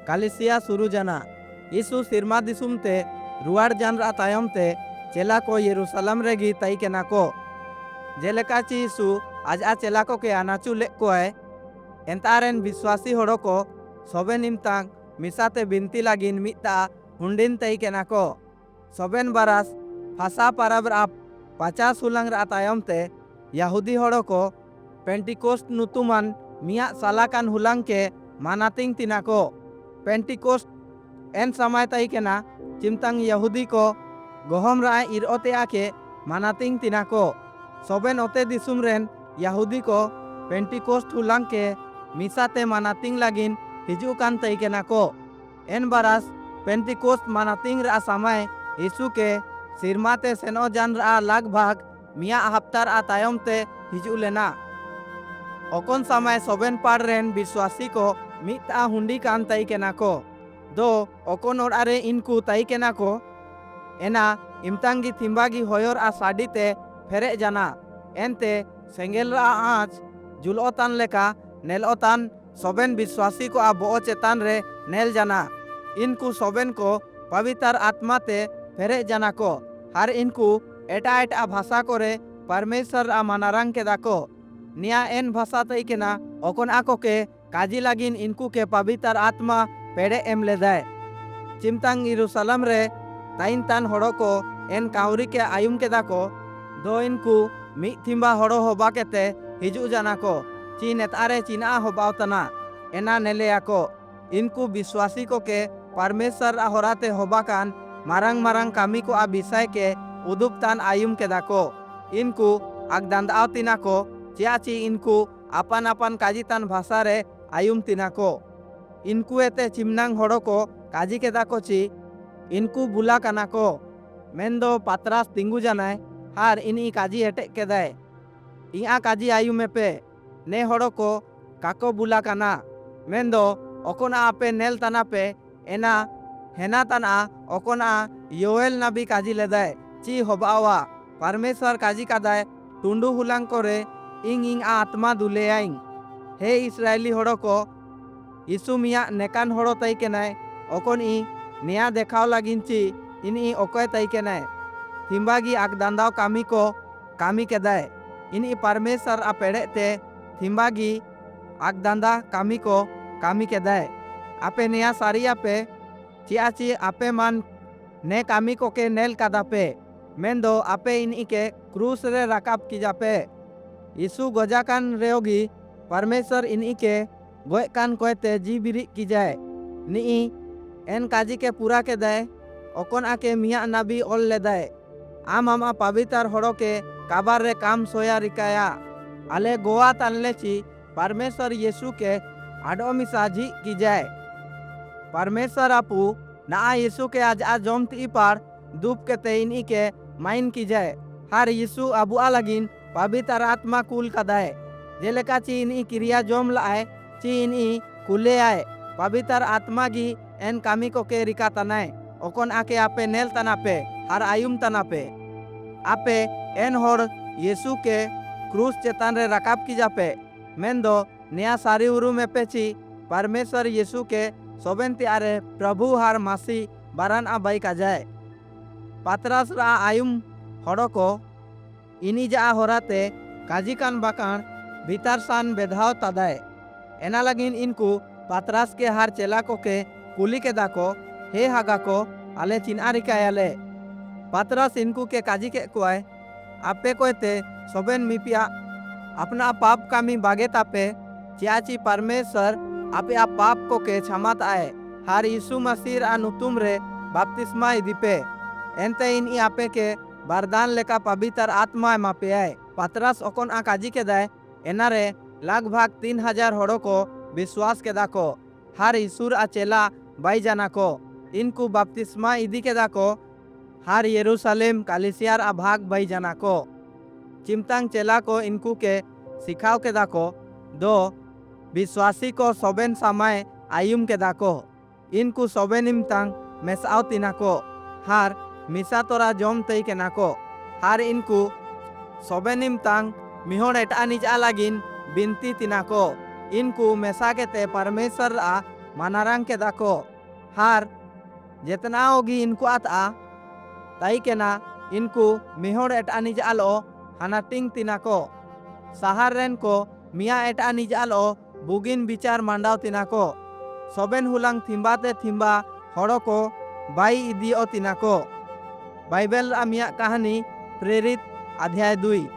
कालिसिया शुरू जाना। यीशु सिरमा दिसुम ते रुआड़ जानरा तायम ते चेला को यरूशलेम रेगी तई के नाको जेलेका ची यीशु आज आ चेला को के आनाचू ले को है एंतारेन विश्वासी होड़ो को सोबे निमतांग मिसाते बिनती लागिन मिता हुंडिन तई के नाको सोबेन बारास फासा पाराबर आप 50 हुलंग रा तायम ते यहूदी होड़ो को पेंटिकोस्ट नुतुमान मिया सालाकान हुलंग के मानातिंग तिनाको पेंटिकोस्ट एन समय तई के ना चिमतांग यहूदी को गोहम रा इरओते आके मानातिंग तिनाको सोबेन ओते दिसुम रेन यहूदी को पेंटिकोस्ट हुलंग के मिसाते मानातिंग लागिन हिजू कान तई के नाको एन बारास पेंटिकोस्ट मानातिंग रा समय यीशु के सिरमाते सेनो जान रा लगभग मिया हफ्तार आ तायम ते हिजू लेना ओकोन समय सोबेन पाड़ रेन विश्वासी को मिता हुंडी कान तई के नाको दो ओकोन ओड़ारे इनकू तई के नाको एना इमतांगी थिम्बागी होयर आ साडीते फेरे जाना एनते सेंगेल रा आँच जुलोतान लेका नेलोतान सोबेन विश्वासी को आ बो चेतान रे नेल जाना इनकू सोबेन को पवित्र आत्मा ते फेरे जाना को हर इनकू एटा एटा भाषा करे परमेश्वर आ मानारंग के दाको निया एन भाषा तई के ना ओकोन आको के काजी लागिन इनकू के पवित्र आत्मा पेड़े एम ले दाए चिमतांग यरूशलेम रे ताइन तान होड़ो को एन काउरी के आयुम के दाको दो इनकू मी थिम्बा होड़ो होबा केते हिजू जाना को ची नेतारे चिना होबावतना एना नेलेयाको इनकू विश्वासी को के परमेश्वर होराते होबाकान मारंग मारंग कामी को आ बिसाय के उदुपतान आयुम के दाको इनकू आगदांदाव तिनाको चियाची इनकू अपन अपन काजितान भाषा रे आयुम तिनाको इनकू एते चिमनांग होड़ो को काजी के दाको ची इनकू बुला काना को मेंदो पात्रास तिंगु जानाय हार इनी काजी एटे के दाय इया काजी आयुम पे ने होड़ो को काको बुला काना मेंदो ओकोना आपे नेल तना पे एना हेना तना ओकोना योएल नबी काजी ले दाय ची होबावा परमेश्वर काजी का दाय टुंडू हुलांग करे इंग इंग आत्मा दुले आइंग हे इस्राएली होड़ो को यीशु मिया नेकान होड़ो तई के नाय ओकोन ई निया देखाव लागिन ची इनी ओकोय तई के नाय थिम्बागी आगदांदाव कामी को कामी के दाय इनी परमेश्वर आ पेड़े ते थिम्बागी आगदांदा कामी को कामी के दाय आपे निया सारिया पे चियाची आपे मान ने कामी को के नेल कादा पे मेंदो आपे इनी के क्रूस रे राकाब की जापे यीशु गोजाकान रेयोगी परमेश्वर इनी के गोय कान कोयते जी बिरी की जाए नी एन काजी के पूरा के दाय ओकोन आके मिया नबी ओल ले दाय आम आमा पवित्र होड़ो के काबार रे काम सोया रिकाया आले गोवा तानले ची परमेश्वर यीशु के आडो मिसा जी की जाए परमेश्वर आपू ना यीशु के आज आ जोमती पार दूप के तेइनी के माइन की जाए हर यीशु अबू लागिन पवित्र आत्मा कुल का दाय जेलेका ची इनी क्रिया जोम लाए ची इनी कुले आए पवित्र आत्मा गी एन कामी को के रिका तनाए ओकोन आके आपे नेल तना पे हर आयुम तना पे आपे एन होड़ यीशु के क्रूस चेतान रे रकाब की जापे मेंदो नया सारी उरु में पेची परमेश्वर यीशु के सोबेन त्यारे प्रभु हार मासी बारान आ बाई का जाए पात्रास रा आयुम होड़ो को इनी जा होराते काजिकान बाकान भीतर सान बेधाव तदाय एना लगिन इनकू पात्रास के हार चेला को के कुली के दाको हे हागा को आले चिनारिकायाले पात्रास इनकू के काजी के कुआय आपे कोयते सोबेन मिपिया अपना पाप कामी बागे तापे चियाची परमेश्वर आपे आप पाप को के क्षमात आए हार यीशु मसीह अनुतुम रे बपतिस्मा दीपे एनते इन आपे के वरदान लेका पवित्र आत्मा मापे आए पात्रास ओकोन आ काजी के दाय एनारे लगभग 3000 होड़ो को विश्वास के दाको हर यीशुर आ चेला बाई जाना को इनकू बपतिस्मा इदी के दाको हर यरूशलेम कालिसियार आ भाग बाई जाना को चिमतांग चेला को इनकू के सिखाव के दाको दो विश्वासी को सोबेन समय आयुम के दाको इनकू सोबेन इमतांग मेसाव तिना को हार मिसा तोरा जोम तई के नाको हार इनकू सोबेन इमतांग मिहोड़ एटा निजा लागिन बिनती तिना को इनकू मेसा के ते परमेश्वर आ मानारांग के दाको हार जेतना होगी इनको आता ताई के ना इनको मिहोड़ एटा निज आलो हाना टिंग तिना को सहार रेन को मिया एटा निज आलो बुगिन विचार मांडाव तिना को सोबेन हुलांग थिम्बाते थिम्बा हड़ो को बाई इदियो तिना को बाइबल मिया कहानी प्रेरित अध्याय 2।